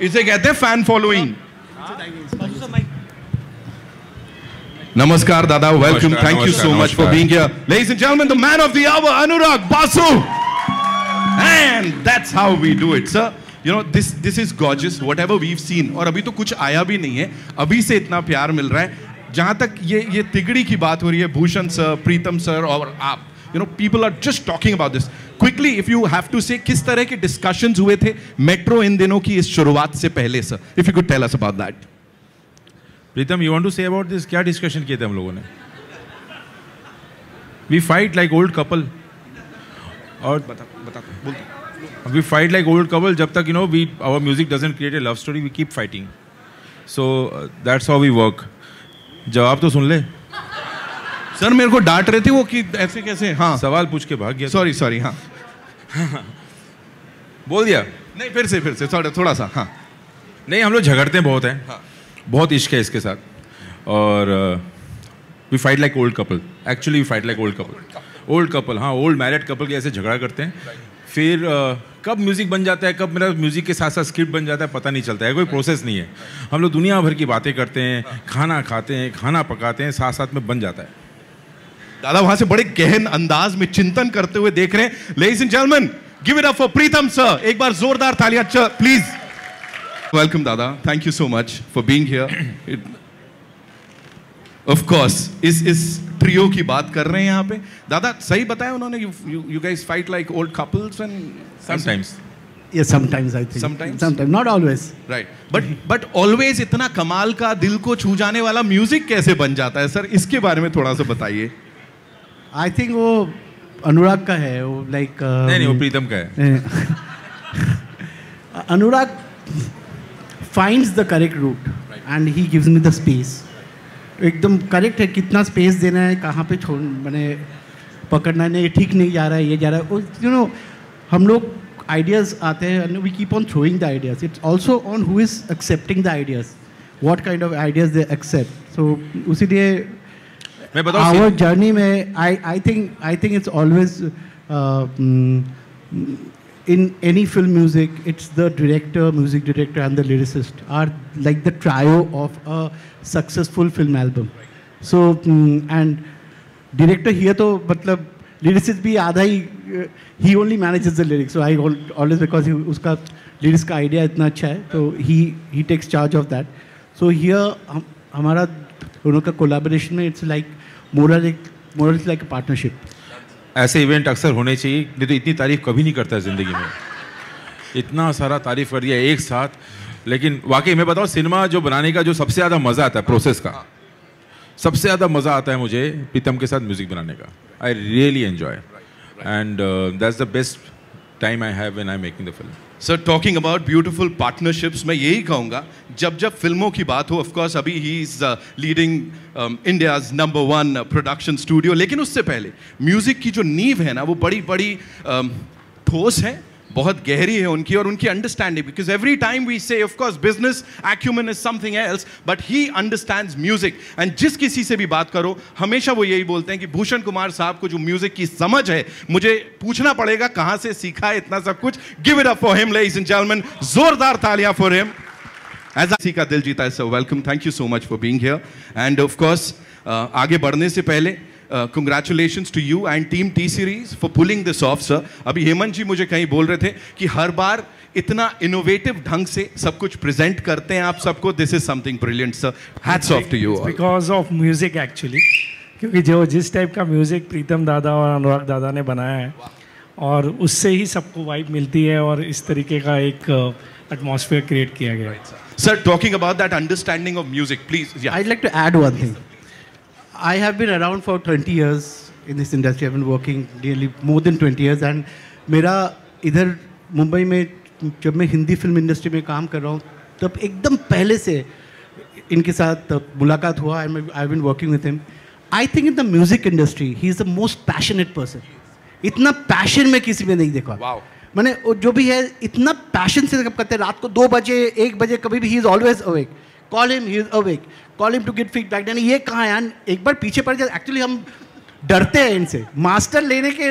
इसे कहते हैं fan following. Namaskar, Dada. Welcome. Thank you so much for being here. Ladies and gentlemen, the man of the hour, Anurag Basu. And that's how we do it, sir. You know, this is gorgeous. Whatever we've seen. और अभी तो कुछ आया भी नहीं है. अभी से इतना प्यार मिल रहा है. जहाँ तक ये तिगड़ी की बात हो रही है, भूषण सर, प्रीतम सर और आप. You know, people are just talking about this. Quickly, if you have to say, किस तरह के discussions हुए थे मेट्रो इन दिनों की इस शुरुआत से पहले, sir? If you could tell us about that. Pritam, you want to say about this? क्या डिस्कशन किए थे हम लोगों ने? We fight like old couple. और बता We fight like old couple जब तक our music doesn't create a love story, we keep fighting. So that's how we work. जवाब तो सुन ले. सर मेरे को डांट रहे थे वो कि ऐसे कैसे. हाँ, सवाल पूछ के भाग गया. सॉरी. हाँ बोल दिया. नहीं, फिर से थोड़ा सा. हाँ, नहीं, हम लोग झगड़ते बहुत हैं. हाँ. बहुत इश्क है इसके साथ. और we fight like old couple. Actually we fight like old couple. हाँ, ओल्ड मैरिड कपल के ऐसे झगड़ा करते हैं. फिर कब म्यूज़िक बन जाता है, कब मेरा म्यूज़िक के साथ साथ स्क्रिप्ट बन जाता है, पता नहीं चलता है. कोई प्रोसेस नहीं है. हम लोग दुनिया भर की बातें करते हैं, खाना खाते हैं, खाना पकाते हैं, साथ साथ में बन जाता है. दादा वहां से बड़े गहन अंदाज में चिंतन करते हुए देख रहे हैं. Ladies and gentleman, give it up for Pritam sir. एक बार जोरदार तालियां प्लीज. वेलकम दादा. Thank you so much for being here. Of course इस ट्रियो की बात कर रहे हैं यहाँ पे. दादा सही बताया उन्होंने, you guys fight like old couples and sometimes. Yes, sometimes I think. Sometimes, not always. Right. But always इतना कमाल का दिल को छू जाने वाला म्यूजिक कैसे बन जाता है सर? इसके बारे में थोड़ा सा बताइए. I think वो अनुराग का है. वो like नहीं, वो प्रीतम का है. अनुराग finds the correct route and he gives me the space. एकदम करेक्ट है कितना स्पेस देना है, कहाँ पे छोड़ मैंने पकड़ना नहीं, ठीक नहीं जा रहा है, ये जा रहा है. You know, हम लोग ideas आते हैं and we keep on throwing the ideas. It's also on who is accepting the ideas, what kind of ideas they accept. So उसी लिए our journey में I think it's always in any film music, it's the director, music director and the lyricist are like the trio of a successful film album. So and director here तो मतलब lyricist भी आधा ही, he only manages the lyrics. So I always, because उसका lyrics का idea इतना अच्छा है, तो he takes charge of that. So here हमारा दोनों का collaboration में it's like more like a partnership. ऐसे इवेंट अक्सर होने चाहिए, नहीं तो इतनी तारीफ कभी नहीं करता है ज़िंदगी में. इतना सारा तारीफ कर दिया एक साथ. लेकिन वाकई मैं बताऊँ, सिनेमा जो बनाने का जो सबसे ज़्यादा मज़ा आता है, प्रोसेस का सबसे ज़्यादा मज़ा आता है मुझे प्रीतम के साथ म्यूज़िक बनाने का. I really enjoy and that's the best time I have when I am making the film. Sir talking about beautiful partnerships, मैं यही कहूँगा जब फिल्मों की बात हो, ऑफ कोर्स अभी he is leading India's number 1 production studio, लेकिन उससे पहले म्यूजिक की जो नींव है ना, वो बड़ी ठोस है, बहुत गहरी है उनकी और उनकी understanding. Because every time we say of course business acumen is something else, but he understands music. And जिस किसी से भी बात करो हमेशा वो यही बोलते हैं कि भूषण कुमार साहब को जो म्यूजिक की समझ है, मुझे पूछना पड़ेगा कहां से सीखा है इतना सब कुछ. Give it up for him ladies and gentleman, जोरदार तालियां फॉर हिम. एज आई का दिल जीता है. So welcome, thank you so much for being here. And of course आगे बढ़ने से पहले congratulations to you and team T Series for pulling this off, sir. अभी हेमंत जी मुझे कहीं बोल रहे थे कि हर बार इतना इनोवेटिव ढंग से सब कुछ प्रेजेंट करते हैं आप सबको. This is something brilliant, sir. Hats off to you. Because of music actually, क्योंकि जिस टाइप का म्यूजिक प्रीतम दादा और अनुराग दादा ने बनाया है, और उससे ही सबको वाइब मिलती है और इस तरीके का एक एटमॉस्फेयर क्रिएट किया गया है. Sir talking about that understanding of music, please. I'd like to add one thing. I have been around for 20 years in this industry. I've been working nearly more than 20 years. And मेरा इधर मुंबई में जब मैं Hindi film industry में काम कर रहा हूँ, तब एकदम पहले से इनके साथ मुलाकात हुआ. I've been working with him. I think in the music industry, he is the most passionate person. इतना पैशन में किसी में नहीं देखा. Wow. मैंने जो भी है इतना पैशन से करते हैं. रात को 2 बजे 1 बजे कभी भी he is always awake. Call him, he is awake. Call him to get feedback. यानी ये कहाँ है, एक बार पीछे पड़ जाए. एक्चुअली हम डरते हैं इनसे. मास्टर लेने के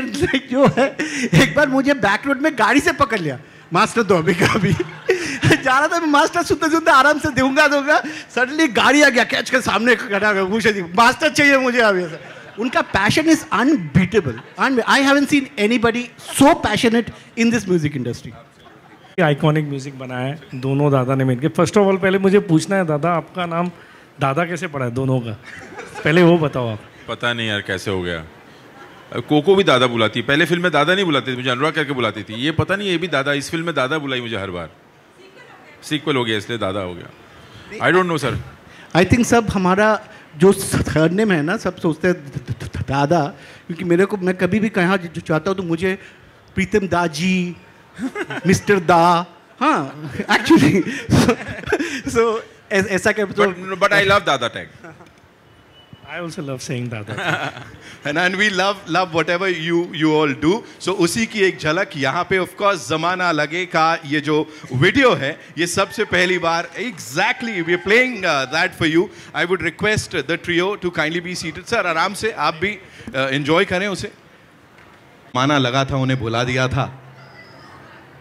जो है, एक बार मुझे बैक रोड में गाड़ी से पकड़ लिया. मास्टर तो अभी कभी जा रहा था, मैं मास्टर सुनते सुनते आराम से दूंगा, सडनली गाड़ी आ गया, कैच के सामने खड़ा हो गया, मास्टर चाहिए मुझे अभी। उनका passion is unbeatable, I haven't seen anybody so passionate in this music industry. Iconic music बनाया है दोनों दादा ने मिलकर। फर्स्ट ऑफ ऑल पहले मुझे पूछना है, दादा आपका नाम दादा कैसे पड़ा है दोनों का, पहले वो बताओ आप। पता नहीं यार कैसे हो गया। कोको भी दादा बुलाती है, पहले फिल्म में दादा नहीं बुलाती थी, मुझे अनुराग करके बुलाती थी। ये पता नहीं, ये भी दादा, इस फिल्म में दादा बुलाई मुझे हर बार। सीक्वल हो गया इसलिए दादा हो गया। I don't know sir. I think सब हमारा जो सरनेम है ना, सब सोचते हैं दादा, क्योंकि मेरे को, मैं कभी भी कहाँ जो चाहता हूँ तो मुझे प्रीतम दा जी, मिस्टर दा, हाँ एक्चुअली सो ऐसा क्या। बट आई लव दादा tag. I also love saying Dada. and we love whatever you all do. So उसी की एक झलक यहाँ पे of course ज़माना लगे का ये जो वीडियो है, ये सबसे पहली बार exactly we are playing that for you. I would request the trio to kindly be seated. Sir आराम से आप भी enjoy करें उसे। माना लगा था, उन्हें बुला दिया था,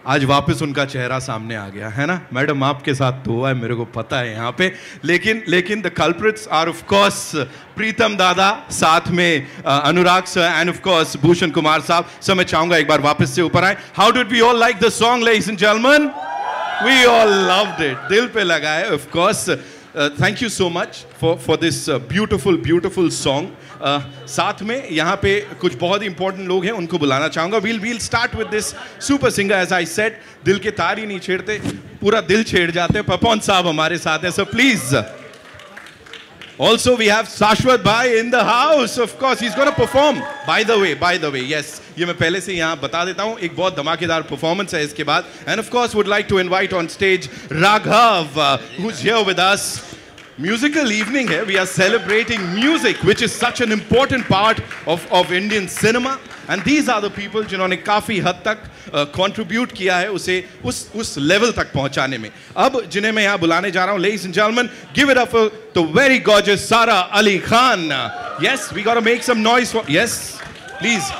आज वापस उनका चेहरा सामने आ गया है ना। मैडम आपके साथ तो हुआ है, मेरे को पता है यहाँ पे, लेकिन the culprits are of course Pritam dada, साथ में Anurag sir and of course Bhushan Kumar sahab. Sir मैं चाहूंगा एक बार वापस से ऊपर आए। How did we all like the song ladies and gentleman? We all loved it, दिल पे लगा है of course. Thank you so much for this beautiful song. साथ में यहाँ पे कुछ बहुत ही इंपॉर्टेंट लोग हैं, उनको बुलाना चाहूंगा। We'll start with this super singer. As I said, दिल के तार ही नहीं छेड़ते, पूरा दिल छेड़ जाते हैं। पपौन साहब हमारे साथ हैं, so please. Also we have Shashwat bhai in the house, of course he's going to perform. By the way, yes, ये मैं पहले से यहाँ बता देता हूँ, एक बहुत धमाकेदार परफॉर्मेंस है इसके बाद। And of course would like to invite on stage Raghav, who's here with us. Musical evening है, we are celebrating music, which is such an important part of Indian cinema. And these are the people जिन्होंने काफ़ी हद तक contribute किया है उसे उस level तक पहुंचाने में। अब जिन्हें मैं यहाँ बुलाने जा रहा हूँ, ladies and gentlemen, give it up for the very gorgeous Sara Ali Khan. Yes, we got to make some noise for, yes, please.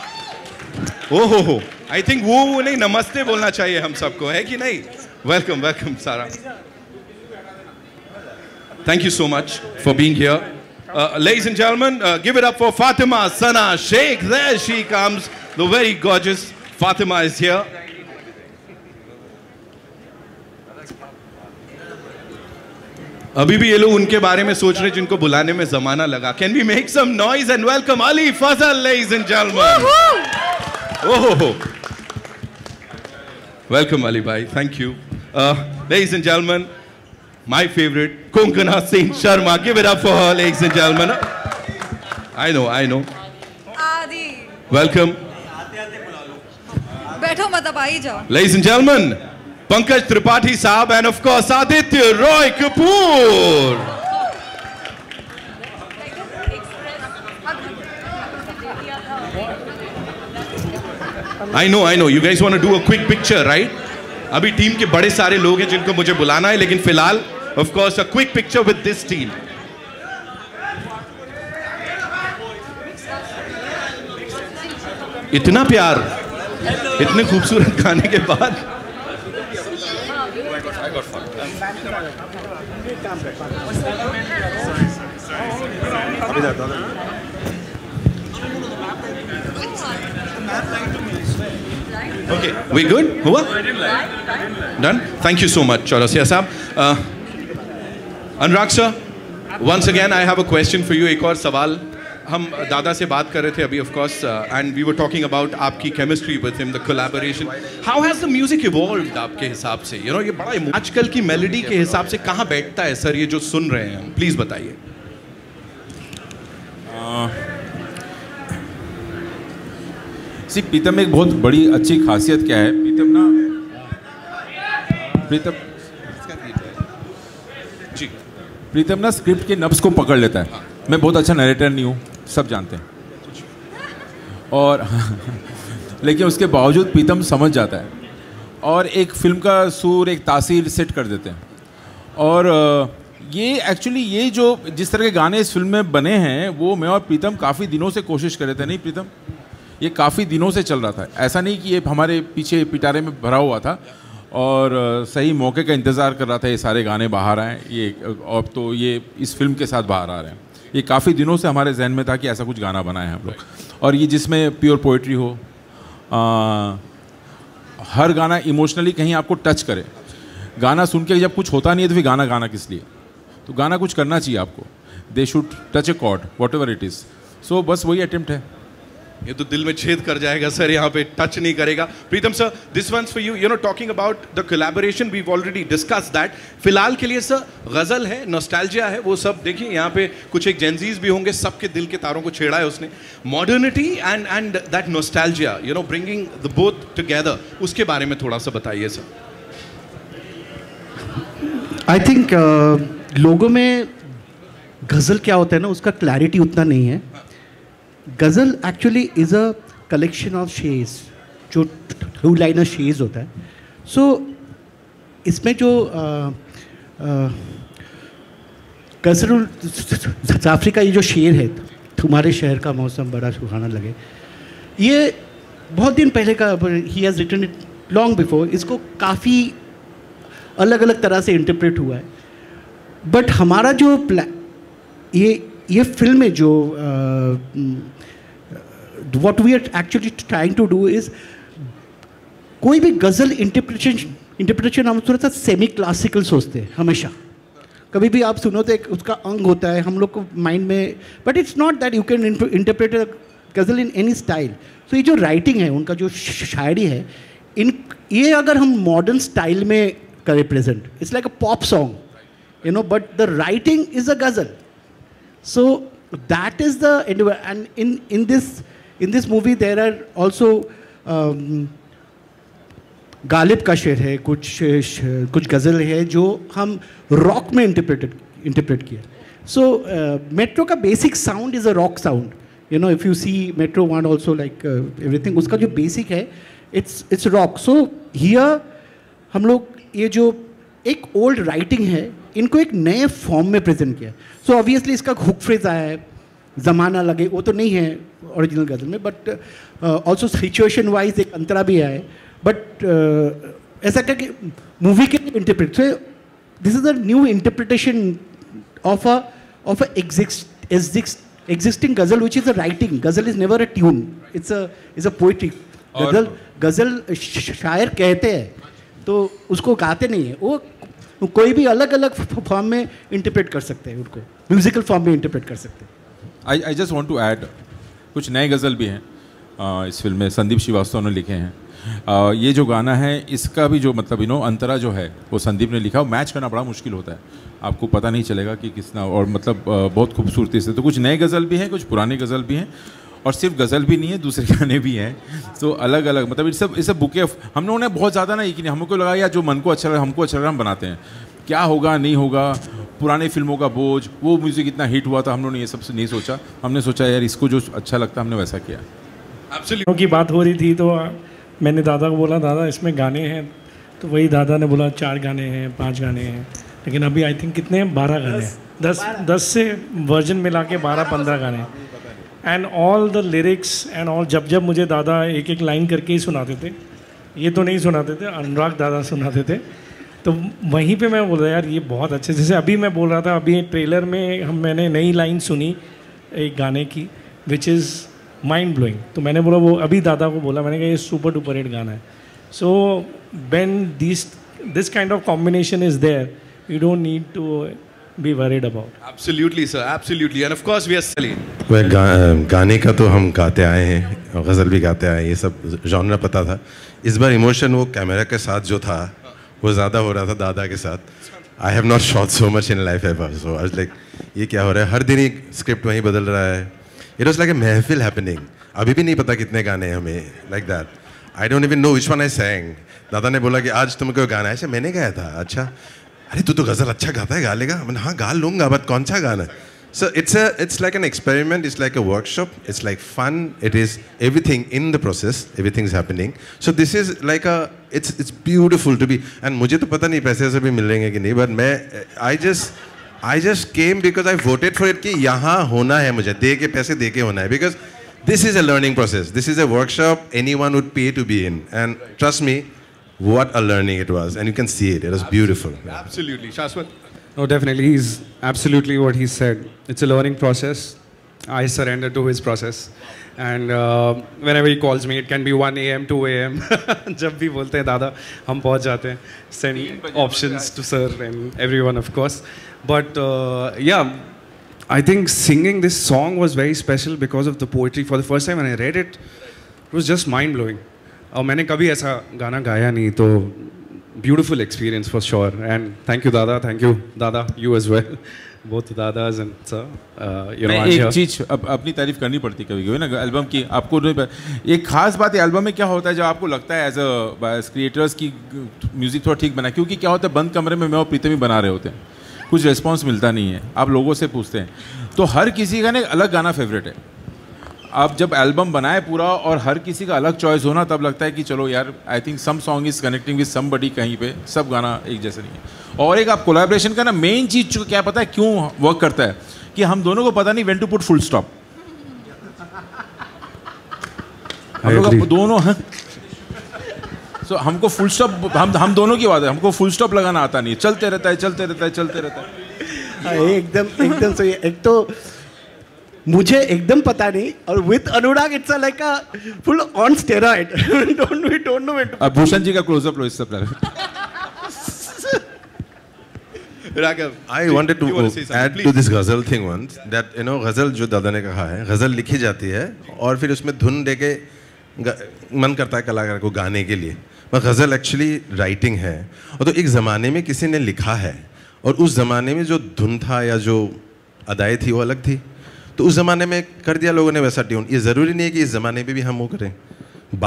Oh ho, I think वो नहीं, नमस्ते बोलना चाहिए हम सबको, है कि नहीं? Welcome Sara. Thank you so much for being here. Ladies and gentlemen, give it up for Fatima Sana Sheikh. There she comes. The very gorgeous Fatima is here. अभी भी ये लोग उनके बारे में सोच रहे जिनको बुलाने में जमाना लगा. Can we make some noise and welcome Ali Fazal, ladies and gentlemen. Oh, welcome Ali bhai. Thank you. Ladies and gentlemen, my favorite, Konkana Singh Sharma. Give it up for her, ladies and gentlemen. I know. Adi. Welcome. बैठो मत अब आई जाओ. Ladies and gentlemen, Pankaj Tripathi Saab and of course Aditya Roy Kapoor. I know. You guys want to do a quick picture, right? अभी team के बड़े सारे लोग हैं जिनको मुझे बुलाना है, लेकिन फिलहाल of course a quick picture with this team. इतना प्यार, इतने खूबसूरत गाने के बाद. Okay, we good? हुआ? Done? Thank you so much, Chaurasia साहब. Anurag sir, once again I have a question for you. एक और सवाल. हम दादा से बात कर रहे थे अभी, of course, and we were talking about आपकी chemistry with him, the collaboration. How has the music evolved आपके हिसाब से? You know, ये बड़ा आजकल की मेलोडी के हिसाब से कहाँ बैठता है सर ये जो सुन रहे हैं हम? प्लीज बताइए. प्रीतम एक बहुत बड़ी अच्छी खासियत क्या है, प्रीतम ना स्क्रिप्ट के नब्ज को पकड़ लेता है. मैं बहुत अच्छा नरेटर नहीं हूँ, सब जानते हैं, और लेकिन उसके बावजूद प्रीतम समझ जाता है और एक फिल्म का सूर, एक तासीर सेट कर देते हैं. और ये एक्चुअली ये जो जिस तरह के गाने इस फिल्म में बने हैं वो मैं और प्रीतम काफ़ी दिनों से कोशिश कर रहे थे. नहीं प्रीतम, ये काफ़ी दिनों से चल रहा था, ऐसा नहीं कि ये हमारे पीछे पिटारे में भरा हुआ था. और सही मौके का इंतज़ार कर रहा था ये सारे गाने बाहर आए, ये अब तो ये इस फिल्म के साथ बाहर आ रहे हैं। ये काफ़ी दिनों से हमारे जहन में था कि ऐसा कुछ गाना बनाए हम लोग, और ये जिसमें प्योर पोइट्री हो, हर गाना इमोशनली कहीं आपको टच करे। गाना सुन के जब कुछ होता नहीं है तो फिर गाना गाना किस लिए? तो गाना कुछ करना चाहिए आपको, they should touch a chord whatever it is. So बस वही अटेम्प्ट है। ये तो दिल में छेद कर जाएगा सर, यहाँ पे टच नहीं करेगा। Pritam sir, this once for you, you know talking about the collaboration, we already discuss that. फिलहाल के लिए सर गजल है, नॉस्टैल्जिया है, वो सब देखिए यहाँ पे कुछ एक जेंजीज भी होंगे, सबके दिल के तारों को छेड़ा है उसने। Modernity and that nostalgia, you know bringing the both together, उसके बारे में थोड़ा सा बताइए सर। आई थिंक लोगों में गज़ल क्या होता है ना, उसका क्लैरिटी उतना नहीं है। Ghazal actually is a collection of shers, जो टू लाइनर शेयर्स होता है। सो इसमें जो गज़ल जाफरी का ये जो शेर है, तुम्हारे शहर का मौसम बड़ा सुहाना लगे, ये बहुत दिन पहले का, he has written it long before. इसको काफ़ी अलग अलग तरह से इंटरप्रेट हुआ है, बट हमारा जो ये फिल्म में जो what we are actually trying to do is, कोई भी गज़ल इंटरप्रिटेशन हम थोड़ा सा सेमी क्लासिकल सोचते हैं हमेशा। कभी भी आप सुनो तो एक उसका अंग होता है हम लोग को माइंड में, but it's not that you can interpret ghazal in any style. तो ये जो राइटिंग है, उनका जो शायरी है, ये अगर हम मॉडर्न स्टाइल में करें present, it's like a pop song, you know, but the writing is a ghazal. So that is the, and in this movie there are also Ghalib का शेर है, कुछ गज़ल है जो हम रॉक में इंटरप्रेट किया। सो मेट्रो का basic sound is a rock sound, you know, if you see Metro one also like everything, उसका जो बेसिक है इट्स रॉक। सो हियर हम लोग ये जो एक ओल्ड राइटिंग है, इनको एक नए फॉर्म में प्रेजेंट किया। सो ऑब्वियसली इसका हुक फ्रेज आया है, ज़माना लगे, वो तो नहीं है ओरिजिनल गज़ल में, बट ऑल्सो सिचुएशन वाइज एक अंतरा भी आया है। बट ऐसा करके मूवी के interpret, so this is a new interpretation of a existing ghazal which is a writing. Ghazal is never a tune, it's a poetry. गज़ल शायर कहते हैं तो उसको गाते नहीं है, वो कोई भी अलग अलग फॉर्म में इंटरप्रेट कर सकते हैं, उनको म्यूजिकल फॉर्म में इंटरप्रेट कर सकते हैं। I just want to add, कुछ नए गज़ल भी हैं इस फिल्म में, संदीप श्रीवास्तव ने लिखे हैं। ये जो गाना है इसका भी जो मतलब अंतरा जो है वो संदीप ने लिखा। मैच करना बड़ा मुश्किल होता है, आपको पता नहीं चलेगा कि किसना, और मतलब बहुत खूबसूरती से। तो कुछ नए गज़ल भी हैं, कुछ पुराने गज़ल भी हैं, और सिर्फ गज़ल भी नहीं है, दूसरे गाने भी हैं। तो अलग अलग मतलब इट्स अ बुके ऑफ, हम लोगों ने बहुत ज़्यादा ना, कि हमको लगा यार जो मन को अच्छा लगा, हमको अच्छा लगा, हम बनाते हैं, क्या होगा नहीं होगा, पुराने फिल्मों का बोझ, वो म्यूज़िक इतना हिट हुआ था, हम लोगों ने ये सब नहीं सोचा। हमने सोचा यार इसको जो अच्छा लगता हमने वैसा किया। एब्सोल्युटली की बात हो रही थी तो मैंने दादा को बोला, दादा इसमें गाने हैं, तो वही दादा ने बोला 4 गाने हैं 5 गाने हैं, लेकिन अभी आई थिंक कितने हैं, 12 गाने हैं, 10 से वर्जन मिला के 12-15 गाने, and all the lyrics and all. जब मुझे दादा एक एक लाइन करके ही सुनाते थे, ये तो नहीं सुनाते थे, अनुराग दादा सुनाते थे, तो वहीं पे मैं बोल रहा यार ये बहुत अच्छे, जैसे अभी मैं बोल रहा था, अभी ट्रेलर में मैंने नई लाइन सुनी एक गाने की विच इज़ माइंड ब्लोइंग, तो मैंने बोला, वो अभी दादा को बोला, मैंने कहा ये सुपर डुपर हिट गाना है। So when this kind of combination is there, you don't need to be worried about. Absolutely sir, absolutely, and of course we are selling. गाने का तो हम गाते आए हैं, गज़ल भी गाते आए हैं, ये सब जॉनरा पता था। इस बार इमोशन वो कैमरा के साथ जो था वो ज़्यादा हो रहा था दादा के साथ। I have not shot so much in life ever, so I was like ये क्या हो रहा है, हर दिन एक स्क्रिप्ट वहीं बदल रहा है। इट वाज लाइक ए महफिल हैपनिंग। अभी भी नहीं पता कितने गाने हैं हमें, like that I don't even know which one I sang। दादा ने बोला कि आज तुमको गाना है, ऐसे मैंने गाया था, अच्छा अरे तू तो गज़ल अच्छा गाता है, गा लेगा? मैंने हाँ गा लूँगा, बट कौन सा गाना? सो it's like an experiment, it's like a workshop, it's like fun, it is everything in the process, everything is happening. So this is like a, it's beautiful to be, and मुझे तो पता नहीं पैसे से भी मिलेंगे कि नहीं, but मैं I just came because I voted for it कि यहाँ होना है, मुझे दे के पैसे दे के होना है, because this is a learning process, this is a workshop anyone would pay to be in, and trust me, what a learning it was, and you can see it. It was beautiful. Absolutely, Shashwat. No, definitely. He's absolutely what he said. It's a learning process. I surrender to his process. And whenever he calls me, it can be 1 a.m., 2 a.m. जब भी बोलते हैं दादा, हम पहुंच जाते हैं. Send options to sir and everyone, of course. But yeah, I think singing this song was very special because of the poetry. For the first time when I read it, it was just mind blowing. और मैंने कभी ऐसा गाना गाया नहीं, तो beautiful experience for sure. And thank you Dada, you as well. Both Dadas and sir, you know, एक चीज अपनी तारीफ करनी पड़ती कभी कभी ना एल्बम की. आपको एक खास बात है एल्बम में क्या होता है, जब आपको लगता है एज अ क्रिएटर्स की म्यूजिक थोड़ा ठीक बना, क्योंकि क्या होता है बंद कमरे में मैं और प्रीतम ही बना रहे होते हैं, कुछ रिस्पॉन्स मिलता नहीं है, आप लोगों से पूछते हैं, तो हर किसी का ना एक अलग गाना फेवरेट है. आप जब एल्बम बनाए पूरा और हर किसी का अलग चॉइस होना, तब लगता है कि चलो यार I think some song is connecting with somebody, कहीं पे सब गाना एक जैसे नहीं है. और एक आप कोलैबोरेशन का ना मेन चीज क्या पता है क्यों वर्क करता है, कि हम दोनों को पता नहीं when to put full stop. हम लोग दोनों हैं, सो हमको फुल स्टॉप, हम दोनों की बात है, हमको फुल स्टॉप लगाना आता नहीं, चलते रहता है. एकदम सही. एक तो मुझे एकदम पता नहीं, और with Anurag it's like a full on steroid. Don't know when. अब भूषण जी का क्लोजअप लो इस सब. Raghav, I wanted to add to this ghazal thing once, that you know ghazal जो दादा ने कहा है, ghazal लिखी जाती है और फिर उसमें धुन देके मन करता है कलाकार को गाने के लिए, पर ghazal एक्चुअली राइटिंग है. और तो एक ज़माने में किसी ने लिखा है, और उस ज़माने में जो धुन था या जो अदाएँ थी वो अलग थी, तो उस ज़माने में कर दिया लोगों ने वैसा ट्यून. ये ज़रूरी नहीं है कि इस ज़माने में भी हम वो करें.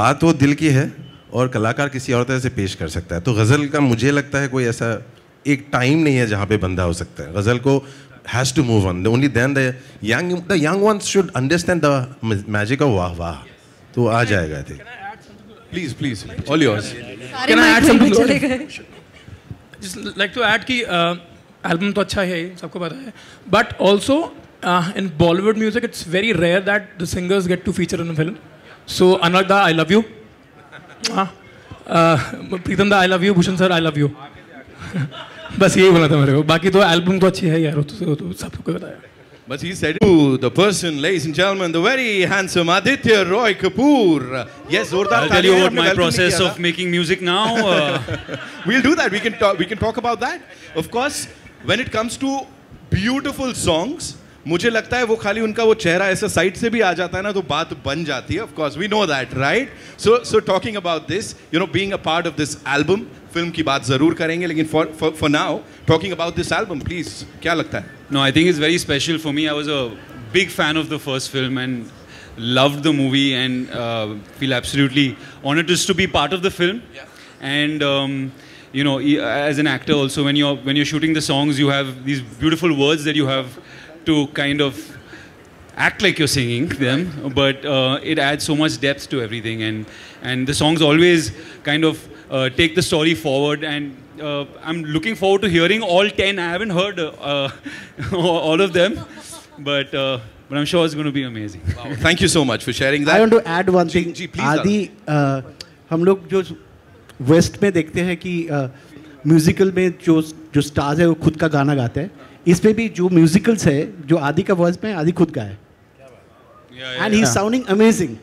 बात वो दिल की है और कलाकार किसी और तरह से पेश कर सकता है. तो ग़ज़ल का मुझे लगता है कोई ऐसा एक टाइम नहीं है जहाँ पे बंदा हो सकता है. ग़ज़ल को has to move on. Only then the young ones should understand the magic of वाह वाह, तो आ जाएगा. I think please, all yours. Can I add something? Just like to add कि एल्बम तो अच्छा है, सबको पता है, but also in Bollywood music it's very rare that the singers get to feature in a film. So Anurag da, I love you. Pritam da, I love you. Bhushan sir, I love you. बस यही बोला था मेरे को, बाकी तो album तो अच्छी है यार, तो सबको बताया. But he said to the person, ladies and gentlemen, the very handsome Aditya Roy Kapoor. Yes, Zordar. I'll tell you about my process of making music now. We'll do that. We can talk about that. Of course, when it comes to beautiful songs, मुझे लगता है वो खाली उनका वो चेहरा ऐसा side से भी आ जाता है ना, तो बात बन जाती है. Of course, we know that, right? So talking about this, you know, being a part of this album, film की बात जरूर करेंगे, लेकिन for now, talking about this album, please, क्या लगता है? No, I think it's very special for me. I was a big fan of the first film and loved the movie, and feel absolutely honored just to be part of the film. Yeah. And you know, as an actor also, when you're shooting the songs, you have these beautiful words that you have to kind of act like you're singing them, but it adds so much depth to everything, and the songs always kind of take the story forward, and I'm looking forward to hearing all 10. I haven't heard all of them, but I'm sure it's going to be amazing. Wow. Thank you so much for sharing that. I want to add one thing. आदि हम लोग जो waste में देखते हैं कि musical में जो स्टार्स है वो खुद का गाना गाते हैं, इसमें भी जो म्यूजिकल्स है जो आदि का वॉइस में आदि खुद गाए, and he is sounding amazing.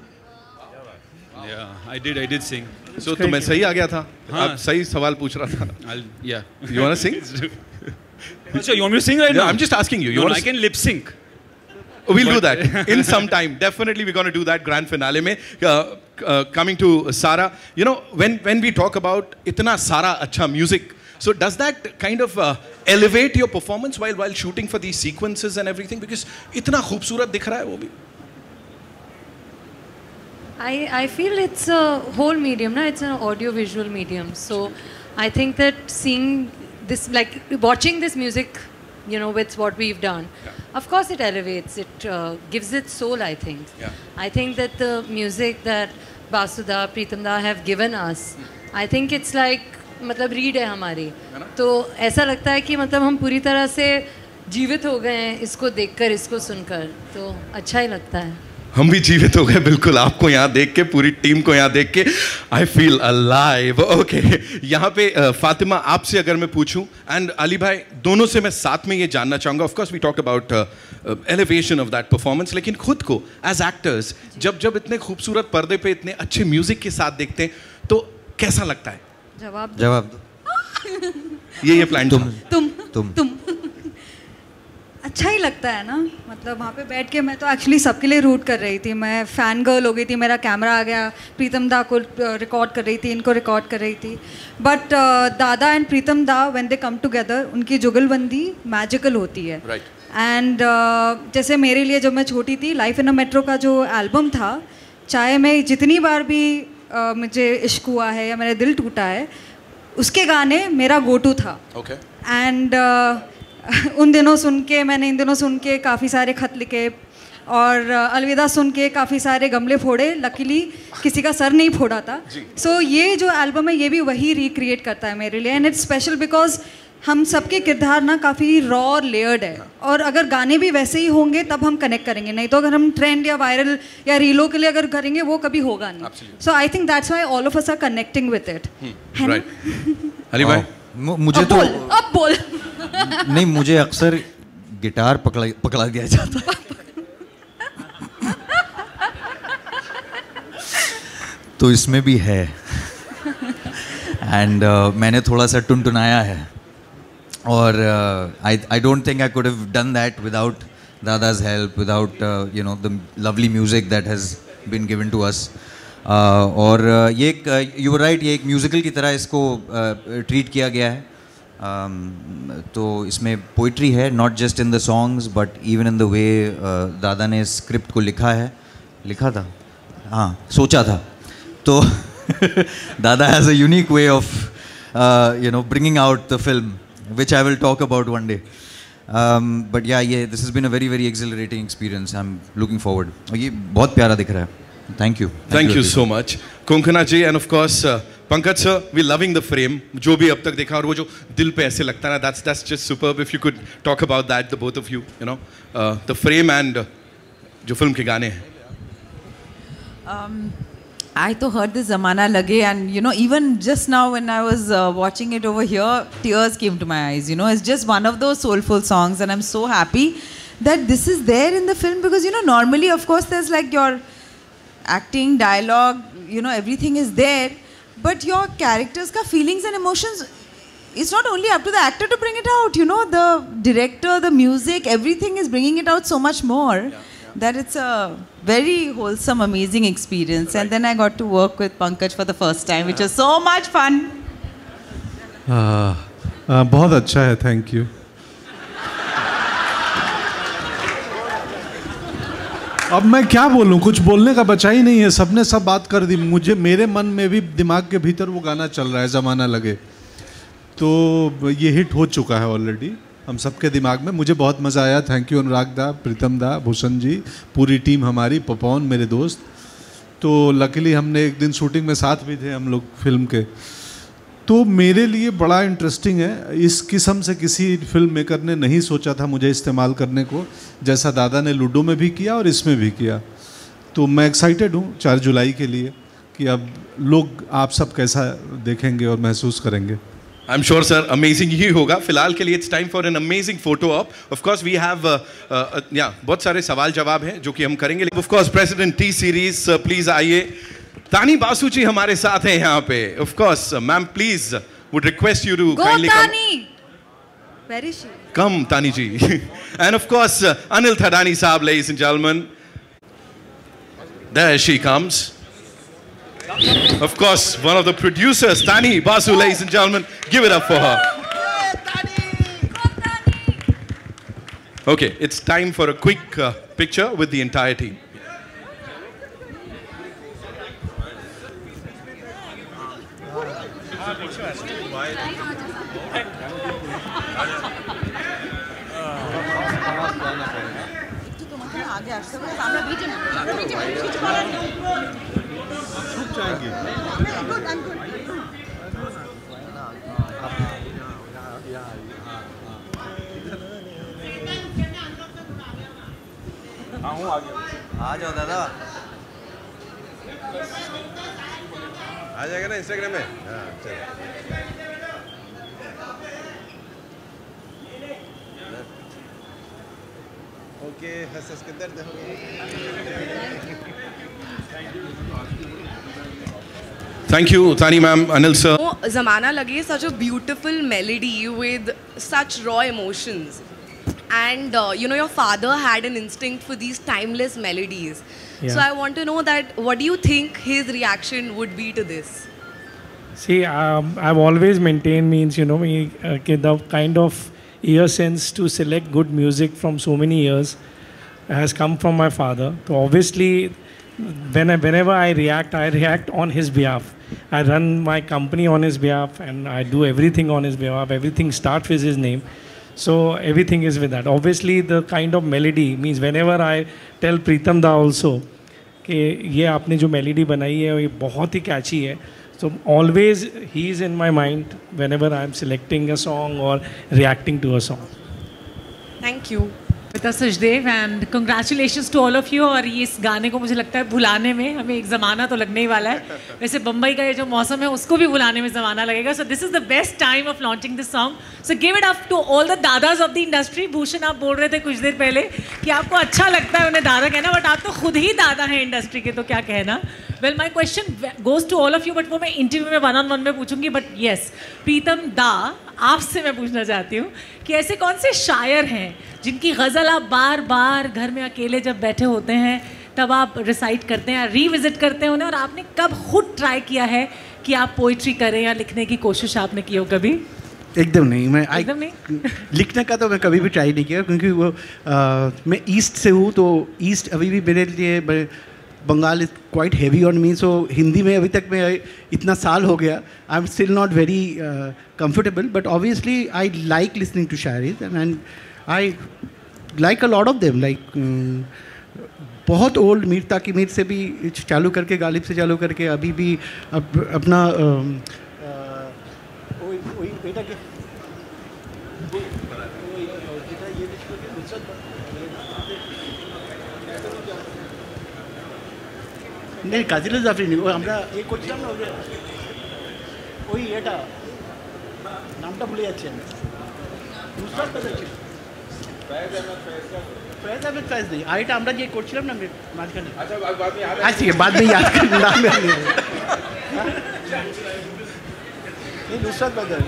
I did sing. So तो मैं सही आ गया था. आप सही सवाल पूछ रहा था. Yeah. You want to sing? So you want me to sing right now? I'm just asking you. No, I can lip sync. We'll do that in some time. Definitely, we're going to do that grand finale. Mein, coming to Sara, you know, when we talk about itna sara acha music, so does that kind of elevate your performance while shooting for these sequences and everything? Because itna khoobsurat dikh raha hai wo bhi. I feel it's a whole medium, it's an audio-visual medium. So I think that seeing this, like watching this music, you know, with what we've done, of course it elevates, it gives it soul, I think. I think that the music that Basuda, Pritam da have given us, I think it's like, मतलब read है हमारी, तो ऐसा लगता है कि मतलब हम पूरी तरह से जीवित हो गए हैं इसको देखकर, इसको सुनकर, तो अच्छा ही लगता है. हम भी जीवित हो गए बिल्कुल आपको यहाँ देख के, पूरी टीम को यहाँ देख के। I feel alive. ओके, यहाँ पे फातिमा आपसे अगर मैं पूछूं, एंड अली भाई, दोनों से मैं साथ में ये जानना चाहूँगा। Of course we talk about elevation of that performance, लेकिन खुद को एज एक्टर्स जब इतने खूबसूरत पर्दे पे इतने अच्छे म्यूजिक के साथ देखते हैं तो कैसा लगता है? जवाब दो। ये प्लान तुम अच्छा ही लगता है ना, मतलब वहाँ पे बैठ के मैं तो एक्चुअली सबके लिए रूट कर रही थी, मैं फ़ैन गर्ल हो गई थी, मेरा कैमरा आ गया, प्रीतम दा को रिकॉर्ड कर रही थी, इनको रिकॉर्ड कर रही थी। बट दादा एंड प्रीतम दा व्हेन दे कम टुगेदर, उनकी जुगलबंदी मैजिकल होती है। एंड जैसे मेरे लिए जब मैं छोटी थी, लाइफ इन अ मेट्रो का जो एल्बम था, चाहे मैं जितनी बार भी मुझे इश्क हुआ है या मेरा दिल टूटा है, उसके गाने मेरा गो टू था। एंड उन दिनों सुन के, मैंने इन दिनों सुन के काफ़ी सारे ख़त लिखे और अलविदा सुन के काफ़ी सारे गमले फोड़े। लकीली किसी का सर नहीं फोड़ा था। सो ये जो एल्बम है ये भी वही रिक्रिएट करता है मेरे लिए, एंड इट्स स्पेशल बिकॉज हम सबके किरदार ना काफ़ी रॉ और लेयर्ड है, और अगर गाने भी वैसे ही होंगे तब हम कनेक्ट करेंगे, नहीं तो अगर हम ट्रेंड या वायरल या रीलों के लिए अगर करेंगे वो कभी होगा नहीं। So I think that's why all of us are connecting with it. Ali भाई, मुझे तो अब बोल नहीं, मुझे अक्सर गिटार पकड़ा दिया जाता है तो इसमें भी है। एंड मैंने थोड़ा सा टुनटुनाया है, और I don't think I could have done that without Dada's help, without the lovely music that has been given to us. और ये एक, you were right, ये एक म्यूज़िकल की तरह इसको ट्रीट किया गया है। तो इसमें पोइट्री है, not just in the songs but even in the way दादा ने स्क्रिप्ट को लिखा था, हाँ सोचा था। तो दादा has a unique way of bringing out the film, which I will talk about one day. But yeah, this has been a very, very exhilarating experience. I'm looking forward. और ये बहुत प्यारा दिख रहा है. Thank you. Thank you so much, Konkona ji, and of course Pankaj sir. We're loving the frame. जो भी अब तक देखा और वो जो दिल पे ऐसे लगता है ना, that's just superb. If you could talk about that, the both of you, the frame and जो फिल्म के गाने हैं. I तो heard this Zamana Lage, and even just now when I was watching it over here, tears came to my eyes. It's just one of those soulful songs, and I'm so happy that this is there in the film, because normally of course there's like your acting, dialogue, everything is there, but your characters ka feelings and emotions, it's not only up to the actor to bring it out, the director, the music, everything is bringing it out so much more. That it's a very wholesome, amazing experience. Right. And then I got to work with Pankaj for the first time, which was so much fun. बहुत अच्छा है, thank you. अब मैं क्या बोलूं, कुछ बोलने का बचा ही नहीं है, सबने सब बात कर दी। मेरे मन में भी, दिमाग के भीतर वो गाना चल रहा है, ज़माना लगे, तो ये हिट हो चुका है ऑलरेडी हम सबके दिमाग में। मुझे बहुत मज़ा आया। थैंक यू अनुराग दा, प्रीतम दा, भूषण जी, पूरी टीम हमारी, पपौन मेरे दोस्त। तो लकीली हमने एक दिन शूटिंग में साथ भी थे हम लोग फिल्म के। तो मेरे लिए बड़ा इंटरेस्टिंग है, इस किस्म से किसी फिल्म मेकर ने नहीं सोचा था मुझे इस्तेमाल करने को, जैसा दादा ने लूडो में भी किया और इसमें भी किया। तो मैं एक्साइटेड हूँ 4 जुलाई के लिए कि अब लोग आप सब कैसा देखेंगे और महसूस करेंगे। I'm sure, sir, amazing ही होगा। फिलहाल के लिए it's time for an amazing photo op. Of course, we have बहुत सारे सवाल जवाब हैं जो कि हम करेंगे। Of course, President T series, please आइए। तानी बासु जी हमारे साथ हैं यहाँ पे। Of course, ma'am, please would request you to kindly come. Tani. Where is she? Come, Tani ji. And of course, Anil Thadani saab, ladies and gentlemen. There she comes. Of course, one of the producers, Tani Basu, ladies and gentlemen. Give it up for her. Okay, it's time for a quick picture with the entire team. आ जाओ दादा। आ जाएगा ना Instagram में? हाँ चलो। Okay हंस के दर्द हो Thank you, Tani ma'am, Anil sir. Zamana Lage is such a beautiful melody with such raw emotions. And you know, your father had an instinct for these timeless melodies. Yeah. So I want to know that what do you think his reaction would be to this? See, I've always maintained means, you know, the kind of ear sense to select good music from so many years has come from my father. So obviously, whenever I react on his behalf. I run my company on his behalf and I do everything on his behalf. Everything starts with his name. So everything is with that. Obviously, the kind of melody means whenever I tell Pritam Da also कि ये आपने जो melody बनाई है ये बहुत ही catchy है. So always he is in my mind whenever I am selecting a song or reacting to a song. Thank you. Sachdev and congratulations to all of you. और ये इस गाने को मुझे लगता है भुलाने में हमें एक ज़माना तो लगने ही वाला है। वैसे बम्बई का ये जो मौसम है उसको भी भुलाने में ज़माना लगेगा। So this is the best time of launching this song. So give it up to all the dadas of the industry. Bhushan आप बोल रहे थे कुछ देर पहले कि आपको अच्छा लगता है उन्हें दादा कहना, बट आप तो खुद ही दादा हैं इंडस्ट्री के, तो क्या कहना। Well my question goes to all of you, but वो मैं इंटरव्यू में 1-on-1 में पूछूंगी। बट येस, प्रीतम दा आपसे मैं पूछना चाहती हूँ कि ऐसे कौन से शायर हैं जिनकी गज़ल आप बार बार घर में अकेले जब बैठे होते हैं तब आप रिसाइट करते हैं, रीविजिट करते हैं उन्हें, और आपने कब खुद ट्राई किया है कि आप पोइट्री करें या लिखने की कोशिश आपने की हो कभी? एकदम नहीं। मैं एकदम नहीं लिखने का तो मैं कभी भी ट्राई नहीं किया, क्योंकि वो मैं ईस्ट से हूँ, तो ईस्ट अभी भी मेरे लिए Bengal is quite heavy on me. So Hindi में अभी तक मैं इतना साल हो गया, I am still not very comfortable, but obviously I like listening to shayaris and I like a lot of them. Like बहुत ओल्ड मीर ताकि मीर से भी चालू करके, गालिब से चालू करके, अभी भी अपना नहीं কাজিলা জাফরি নেই, আমরা এই করছিলাম না, ওই এটা নামটা ভুলে যাচ্ছি আমি, নুসরাত ফয়েজ ছিল, ফয়েজ আহমেদ ফয়েজ নেই, আর এটা আমরা যে করছিলাম না মাঝখানে। আচ্ছা ঠিক আছে, बाद में याद कर नाम याद नहीं ये नुसरत बदल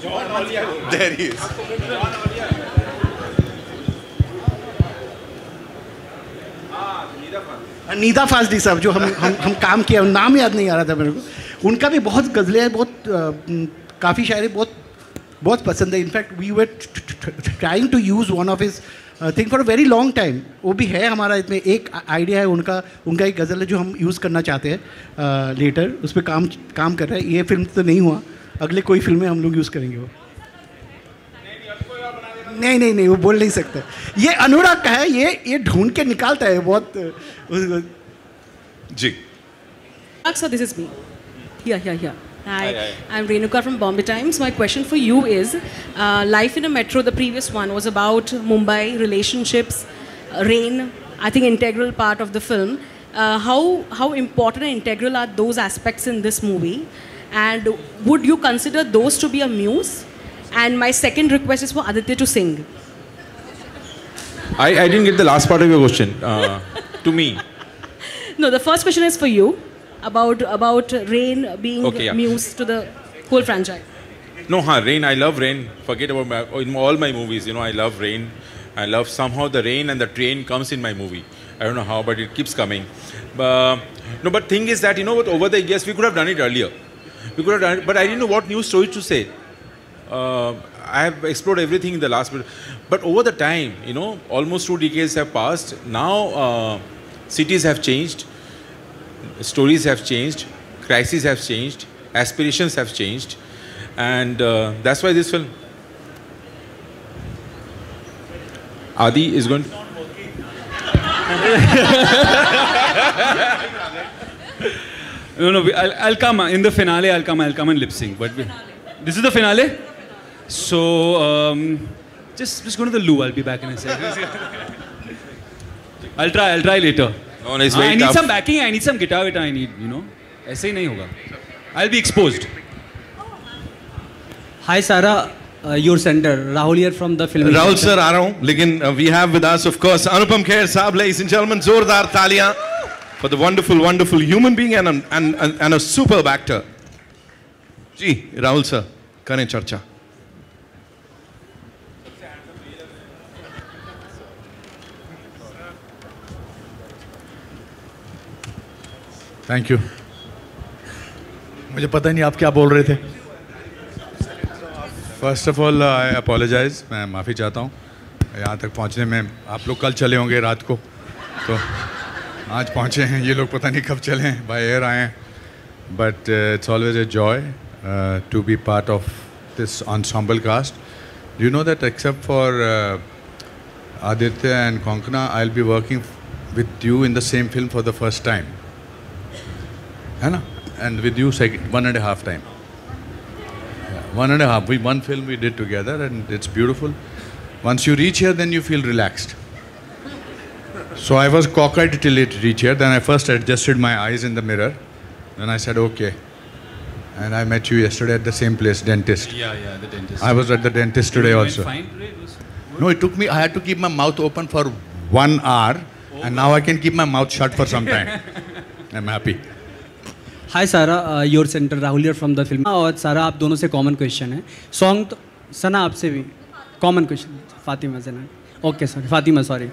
John ऑलिया there he is नीदा Fazli साहब जो हम काम किया, नाम याद नहीं आ रहा था मेरे को। उनका भी बहुत गज़लें हैं, बहुत काफ़ी शायरी बहुत पसंद है। In fact we were trying to use one of his thing for a very long time. वो भी है हमारा, इसमें एक आइडिया है उनका एक गज़ल है जो हम यूज़ करना चाहते हैं लेटर, उस पर काम कर रहे हैं। ये फिल्म तो नहीं हुआ, अगले कोई फिल्में हम लोग यूज़ करेंगे। वो नहीं वो बोल नहीं सकता, ये अनुराग का है, ये ढूंढ के निकालता है बहुत जी। So this is me. Here. Hi. I'm Renuka from Bombay Times. My question for you is, Life in a Metro, the previous one, was about Mumbai, relationships, rain, I think integral part of the film. How important and integral are those aspects in this movie? And would you consider those to be a muse? And my second request is for Aditya to sing. I didn't get the last part of your question. To me. No, the first question is for you about Rain being muse to the whole franchise. No, Rain. I love Rain. Forget about in all my movies. You know, I love Rain. I love somehow the rain and the train comes in my movie. I don't know how, but it keeps coming. No, but thing is that, you know what? Over the years, we could have done it earlier. We could have done it, but I didn't know what new story to say. I have explored everything in the last bit, but over the time, you know, almost 2 decades have passed. Now, cities have changed, stories have changed, crises have changed, aspirations have changed, and that's why this film. Adi is going to... No, I'll come in the finale. I'll come and lip sync. But this is the finale. So just go to the loo. I'll be back in a second. I'll try later. No, it's I very need tough. some backing. I need some guitar. I need, you know. ऐसे ही नहीं होगा. I'll be exposed. Hi Sarah, your center. Rahul here from the film. Rahul sir आ रहा हूँ, लेकिन we have with us of course Anupam Kher साहब, ladies and gentlemen, जोरदार तालियां for the wonderful human being and a superb actor. जी Rahul sir करें चर्चा. Thank you. मुझे पता नहीं आप क्या बोल रहे थे. First of all I apologize, मैं माफ़ी चाहता हूँ. यहाँ तक पहुँचने में आप लोग कल चले होंगे रात को, तो आज पहुँचे हैं. ये लोग पता नहीं कब चले हैं, बाय एयर आए हैं. But it's always a joy to be part of this ensemble cast. Do you know that except for Aditya and Konkona, I'll be working with you in the same film for the first time. है ना? And with you 1.5 time. 1.5. One film we did together and it's beautiful. Once you reach here, then you feel relaxed. So I was cockeyed till it reached here. Then I first adjusted my eyes in the mirror. Then I said, okay. And I met you yesterday at the same place, dentist. Yeah, the dentist. I was at the dentist today also. Fine today? No, it took me, I had to keep my mouth open for 1 hour. And now I can keep my mouth shut for some time. I'm happy. Hi Sarah, your center. Rahul here from the film. और सारा आप दोनों से common question है. Song तो सना आपसे भी common question. Fatima से ना. Okay sorry, Fatima sorry.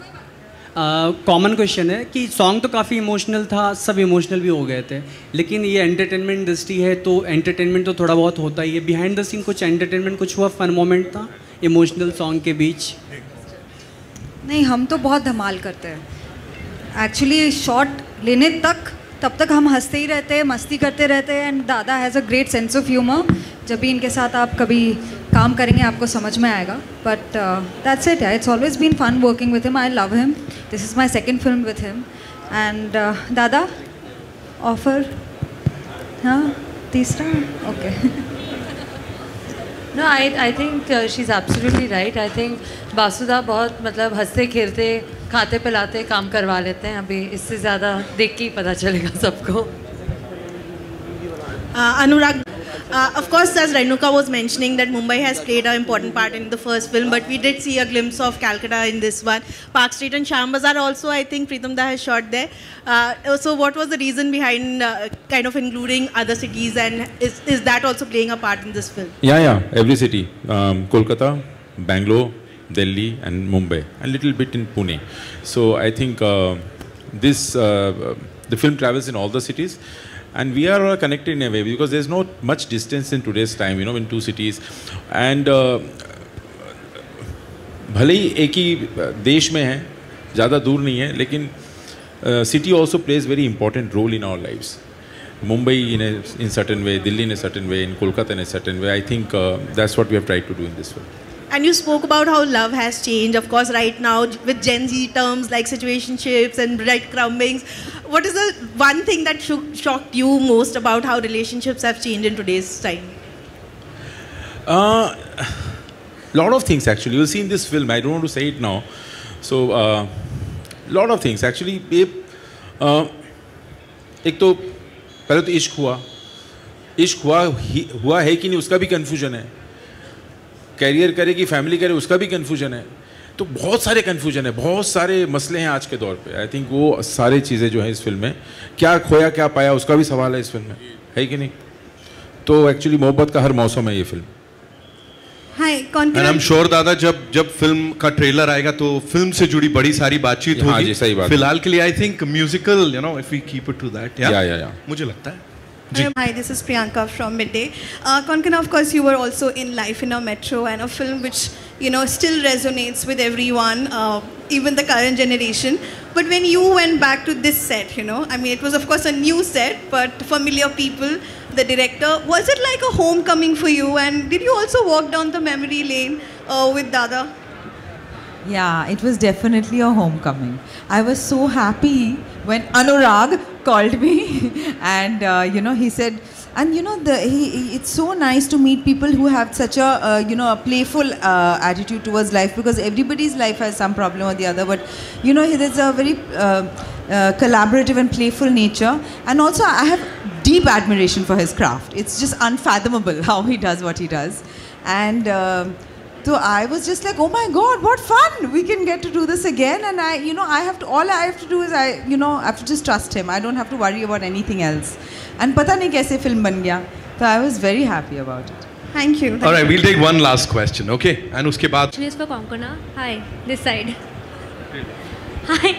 Common question है कि सॉन्ग तो काफ़ी इमोशनल था, सब इमोशनल भी हो गए थे, लेकिन ये एंटरटेनमेंट इंडस्ट्री है तो एंटरटेनमेंट तो थोड़ा बहुत होता ही है. बिहाइंड द सीन कुछ एंटरटेनमेंट, कुछ हुआ फन मोमेंट था इमोशनल सॉन्ग के बीच? नहीं, हम तो बहुत धमाल करते हैं एक्चुअली. शॉट लेने तब तक हम हंसते ही रहते हैं, मस्ती करते रहते हैं. एंड दादा has a great sense of humour. जब भी इनके साथ आप कभी काम करेंगे आपको समझ में आएगा. But that's it. It's always been fun working with him. I love him. This is my second film with him. And Dada offer, हाँ तीसरा. Okay. No, I think she's absolutely right. I think Basuda बहुत मतलब हंसते खेलते खाते पिलाते काम करवा लेते हैं. अभी इससे ज़्यादा देख के ही पता चलेगा सबको. Anurag, of course, as Renuka was mentioning, that Mumbai has played an important part in the first film, but we did see a glimpse of Calcutta in this one. Park Street and Sham Bazaar also, I think Pritam Da has shot there. So what was the reason behind kind of including other cities, and is that also playing a part in this film? Yeah, every city. Kolkata, Bangalore, Delhi and Mumbai, and little bit in Pune. So I think the film travels in all the cities. And we are connected in a way because there's not much distance in today's time, you know, in two cities. And भले ही एक ही देश में है, ज़्यादा दूर नहीं है, लेकिन city also plays very important role in our lives. Mumbai in certain way, Delhi in a certain way, in Kolkata in a certain way. I think that's what we have tried to do in this film. And you spoke about how love has changed, of course, right now with Gen Z terms like situationships and breadcrumbings. What is the one thing that shocked you most about how relationships have changed in today's time? Lot of things actually. You'll see in this film. I don't want to say it now. So, lot of things actually. एक तो पहले तो इश्क हुआ है कि नहीं उसका भी कंफ्यूजन है. कैरियर करे कि फैमिली करे उसका भी कंफ्यूजन है. तो बहुत सारे कंफ्यूजन है, बहुत सारे मसले हैं आज के दौर पे. आई थिंक वो सारी चीज़ें जो है इस फिल्म में, क्या खोया क्या पाया उसका भी सवाल है इस फिल्म में, है कि नहीं. तो एक्चुअली मोहब्बत का हर मौसम है ये फिल्म. And I'm sure दादा जब फिल्म का ट्रेलर आएगा तो फिल्म से जुड़ी बड़ी सारी बातचीत होगी. हाँ जी, सही बात. फिलहाल के लिए I think musical, you know, if we keep it to that. या मुझे लगता है. Hi, this is Priyanka from Midday. Konkona, of course, you were also in Life in a Metro, and a film which, you know, still resonates with everyone, even the current generation. But when you went back to this set, you know, I mean, it was of course a new set, but familiar people, the director, was it like a homecoming for you? And did you also walk down the memory lane with Dada? Yeah, it was definitely a homecoming. I was so happy when Anurag called me and, you know, he said, And it's so nice to meet people who have such a a playful attitude towards life, because everybody's life has some problem or the other. But there's a very collaborative and playful nature, and also I have deep admiration for his craft. It's just unfathomable how he does what he does, and so I was just like, oh my God, what fun! We can get to do this again, and all I have to do is I have to just trust him. I don't have to worry about anything else. And पता नहीं कैसे film बन गया. So I was very happy about it. Thank you. All right, we'll take one last question, okay? And उसके बाद. Question is for Konkona. Hi, this side. Hi.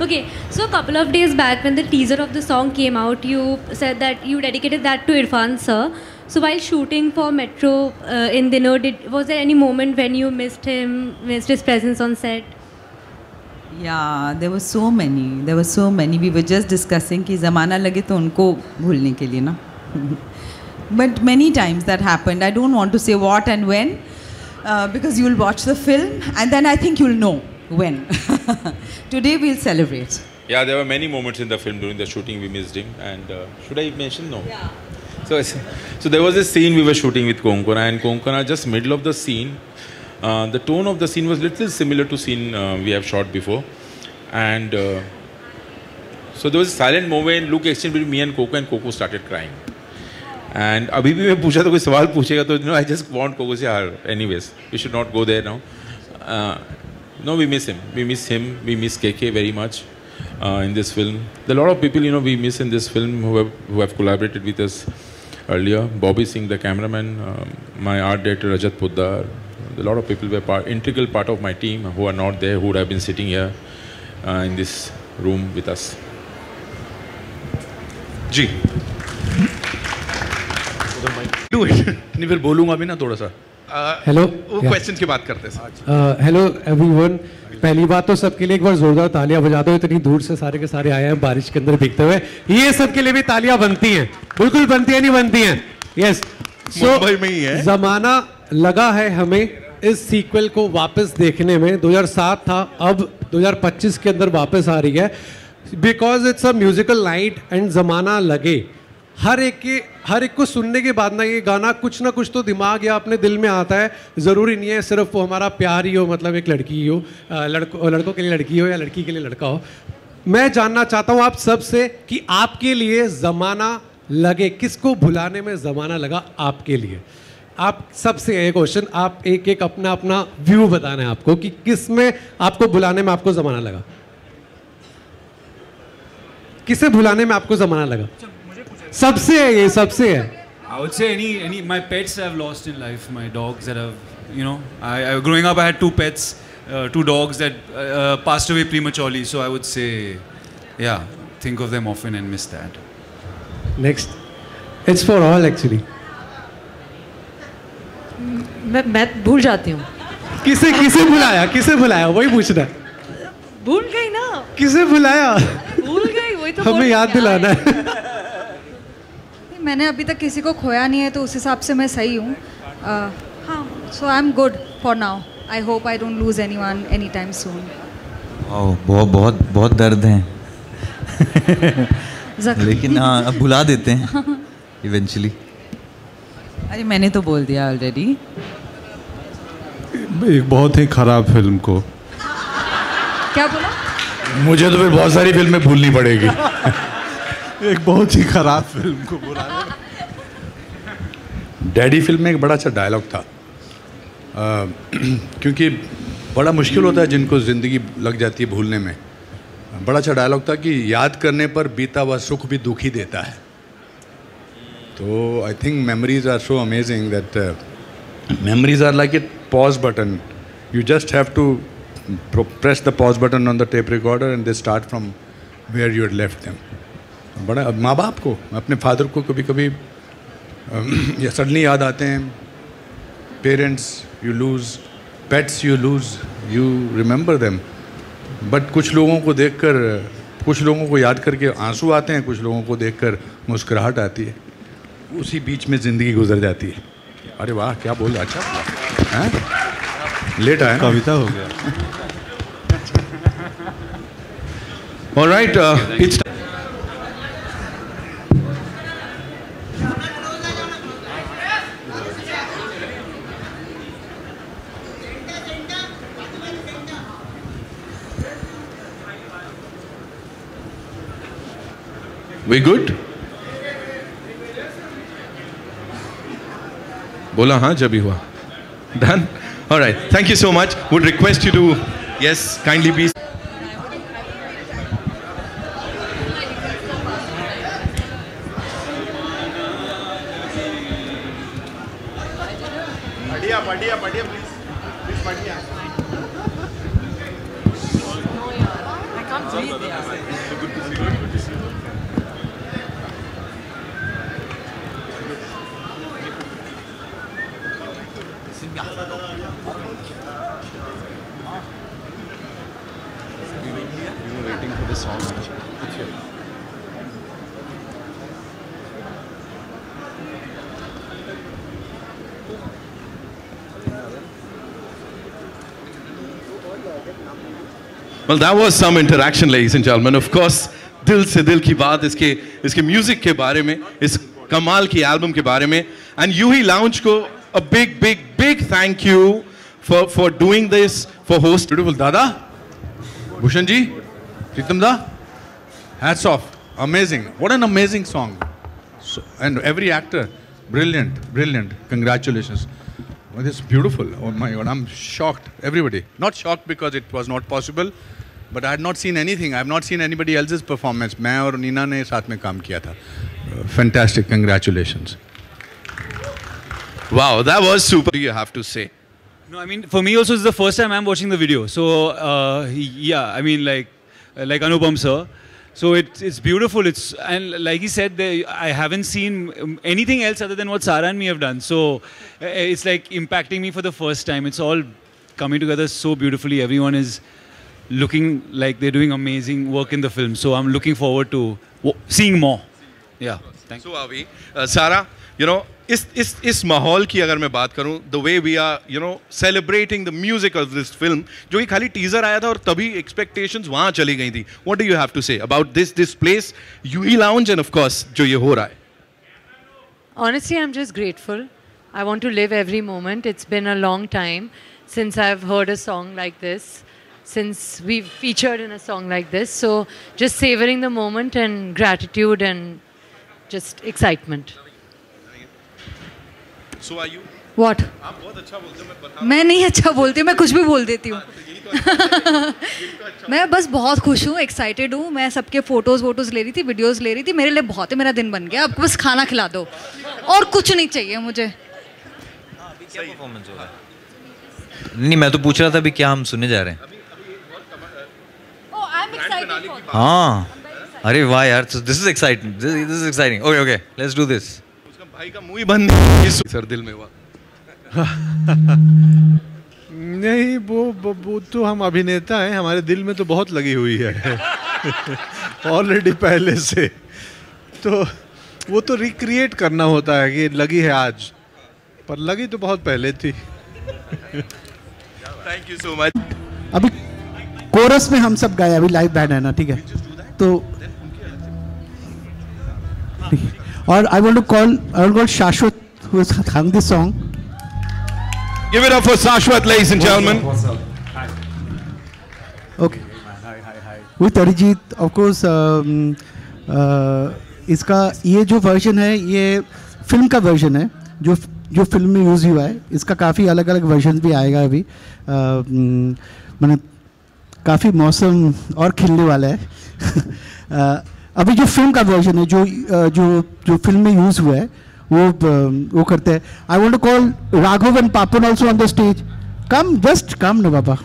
Okay, so a couple of days back when the teaser of the song came out, you said that you dedicated that to Irfan sir. So while shooting for Metro in Dinner, was there any moment when you missed him, missed his presence on set? Yeah, there were so many. We were just discussing कि ज़माना लगे तो उनको भूलने के लिए ना. But many times that happened. I don't want to say what and when, because you'll watch the film and then I think you'll know when. Today we'll celebrate. Yeah, there were many moments in the film during the shooting we missed him. And should I mention? No. Yeah. So there was a scene we were shooting with Konkona, and Konkona, just middle of the scene, the tone of the scene was little similar to scene we have shot before, and so there was a silent moment, look exchange between me and Coco started crying. And अभी भी मैं पूछा तो कोई सवाल पूछेगा तो I just want Coco to say, anyways, we should not go there now. No, we miss him, we miss KK very much in this film. There are a lot of people we miss in this film who have collaborated with us earlier. Bobby Singh, the cameraman, my art director Rajat Poddar. A lot of people were integral part of my team who are not there, who would have been sitting here in this room with us. Ji. Do it. नहीं फिर बोलूँगा भी ना थोड़ा सा. Hello. वो question की बात करते हैं. Hello everyone. पहली बात तो सबके लिए एक बार जोरदार तालियां बजा दो. इतनी दूर से सारे के सारे आए हैं बारिश के अंदर भीगते हुए. ये सबके लिए भी तालियां बनती हैं. बिल्कुल बनती हैं, नहीं बनती हैं? यस. मुंबई में ही है. जमाना लगा है हमें इस सीक्वल को वापस देखने में. 2007 था, अब 2025 के अंदर वापस आ रही है. Because it's a musical night and जमाना लगे. हर एक को सुनने के बाद ना ये गाना कुछ ना कुछ तो दिमाग या अपने दिल में आता है. ज़रूरी नहीं है सिर्फ वो हमारा प्यार ही हो, मतलब एक लड़की ही हो, लड़कों के लिए लड़की हो या लड़की के लिए लड़का हो. मैं जानना चाहता हूँ आप सब से कि आपके लिए ज़माना लगे, किसको भुलाने में ज़माना लगा आपके लिए? आप सबसे ये क्वेश्चन, आप एक अपना व्यू बताना है आपको कि किस में आपको भुलाने में आपको ज़माना लगा. किसे भुलाने में आपको ज़माना लगा? सबसे है ये, सबसे है. I would say any my pets I've lost in life, my dogs that I've growing up I had two pets, two dogs that passed away prematurely, so I would say yeah, think of them often and miss that. Next, it's for all actually. मैं भूल जाती हूँ. किसे बुलाया वही पूछना है. भूल गई ना. किसे बुलाया? भूल गई, वही तो हमें याद दिलाना है. मैंने अभी तक किसी को खोया नहीं है तो उस हिसाब से मैं सही हूँ. हाँ, so I am good for now. I hope I don't lose anyone any time soon. बहुत दर्द है. लेकिन हाँ, अब भुला देते हैं इवेंचुअली. अरे मैंने तो बोल दिया ऑलरेडी. एक बहुत ही खराब फिल्म को. क्या बोला? मुझे तो फिर बहुत सारी फिल्में भूलनी पड़ेगी. एक बहुत ही खराब फिल्म को बुलाना. डैडी फिल्म में एक बड़ा अच्छा डायलॉग था, क्योंकि बड़ा मुश्किल होता है जिनको ज़िंदगी लग जाती है भूलने में. बड़ा अच्छा डायलॉग था कि याद करने पर बीता हुआ सुख भी दुख ही देता है. तो I think memories are so amazing that memories are like a pause button. You just have to press the pause button on the tape recorder and they start from where you had left them. बड़ा माँ बाप को, अपने father को कभी कभी या suddenly याद आते हैं. Parents you lose, pets you lose, you remember them. But कुछ लोगों को देखकर, कुछ लोगों को याद करके आंसू आते हैं, कुछ लोगों को देखकर मुस्कुराहट आती है. उसी बीच में ज़िंदगी गुजर जाती है. अरे वाह, क्या बोल रहा. अच्छा है, लेट आया, कविता हो गया. All right, it's We good? बोला हाँ जब भी हुआ. Done? All right. Thank you so much. Would request you to, yes, kindly be. बढ़िया, please. Please, बढ़िया. I can't breathe. Good to see you. Good to see you. We were waiting for the song. Well, that was some interaction, ladies and gentlemen. Of course, दिल से दिल की बात इसके music के बारे में, इस कमाल की एल्बम के बारे में, and यूही लाउंज को a big thank you for doing this, for hosting. Beautiful, Dada, Bhushan ji, Pritam da, hats off, amazing. What an amazing song, and every actor, brilliant. Congratulations. Well, it's beautiful. Oh my God, I'm shocked. Everybody, not shocked because it was not possible, but I had not seen anything. I have not seen anybody else's performance. मैं और नीना ने साथ में काम किया था. Fantastic. Congratulations. Wow, that was super. You have to say. No, I mean, for me also, it's the first time I'm watching the video. So, yeah, I mean, like Anupam sir. So it's beautiful. And like he said, I haven't seen anything else other than what Sara and me have done. So it's like impacting me for the first time. It's all coming together so beautifully. Everyone is looking like they're doing amazing work in the film. So I'm looking forward to seeing more. Yeah. Thank you. So are we. Sara, you know, इस माहौल की अगर मैं बात करूं, the way we are, you know, celebrating the music of this film, जो कि खाली टीजर आया था और तभी expectations वहां चली गई थी. What do you have to say about this place, यूही Lounge, and of course जो ये हो रहा है? Honestly, I'm just grateful. I want to live every moment. It's been a long time since I've heard a song like this, since we've featured in a song like this. So just savoring the moment and gratitude and just excitement. So are you? What? आप बहुत अच्छा बोलते हो, मैं बता. मैं नहीं अच्छा बोलती हूँ, मैं कुछ भी बोल देती हूँ. मैं बस बहुत खुश हूँ, एक्साइटेड हूँ. मैं सबके फोटोज ले रही थी, वीडियोस ले रही थी. मेरे लिए बहुत है, मेरा दिन बन गया. अब बस खाना खिला दो और कुछ नहीं चाहिए मुझे. क्या परफॉर्मेंस हो रहा है? नहीं, मैं तो पूछ रहा था अभी क्या हम सुनने जा रहे हैं. हाँ, अरे वाह यार, this is exciting. This is exciting. Okay, let's do this. भाई का मुंह ही बंद नहीं सर दिल में हुआ. नहीं, वो तो हम अभिनेता हैं, हमारे दिल में तो बहुत लगी हुई है ऑलरेडी पहले से. तो वो तो रिक्रिएट करना होता है कि लगी है आज, पर लगी तो बहुत पहले थी. Thank you so much. अभी कोरस में हम सब गाए, अभी लाइव बैंड है ना, ठीक है. तो और I want to call Shashwat, who has sung this song. Give it up for Shashwat, ladies and gentlemen. Okay. With Arijit, of course. इसका ये जो वर्जन है, ये फिल्म का वर्जन है, जो फिल्म में यूज़ हुआ है. इसका काफ़ी अलग अलग वर्जन भी आएगा अभी. मैंने काफ़ी मौसम और खिलने वाला है. अभी जो फिल्म का वर्जन है, जो फिल्म में यूज़ हुआ है, वो करते हैं. I want to call Raghav and Papon also on the stage. Come, just come ना बाबा.